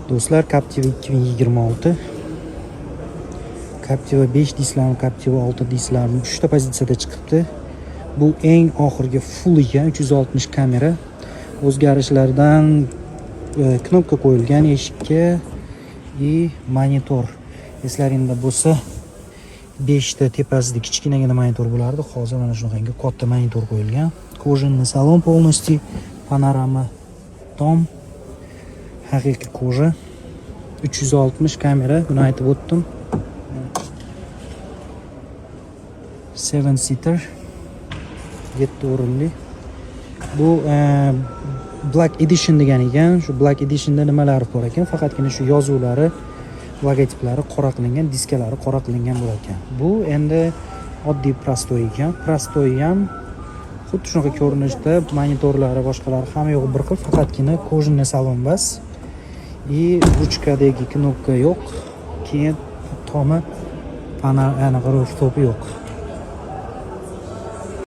Do'stlar, Captiva 2026. Captiva 5 dislarmi, Captiva 6 dislarmi 3 ta pozitsiyada chiqibdi. Bu eng oxirgi full ekan, 360 kamera. O'zgarishlardan knopka qo'yilgan eshikka и monitor. Eslaringda bo'lsa, 5 ta tepasida kichkinagina monitor bo'lardi. Hozir mana shunaqangi katta monitor qo'yilgan. Kожаный salon полностью, panorama tom, haqiqiy koja. 360 kamera, buni aytib o'tdim. 7 seater, 7 o'rinli. Bu Black Edition degan ekan. Shu Black Editionda nimalar bor ekan? Faqatgina shu yozuvlari, logotiplari qora qilingan, diskalari qora qilingan bo'lar ekan. Bu endi oddiy prostoy ekan. Prostoy ham xuddi shunaqa ko'rinishda, monitorlari, boshqalari hamma yo'q bir xil, faqatgina kожаный salon bas. И ruchkadagi knopka yo'q. Keyin tomi anaqa rooftop yo'q.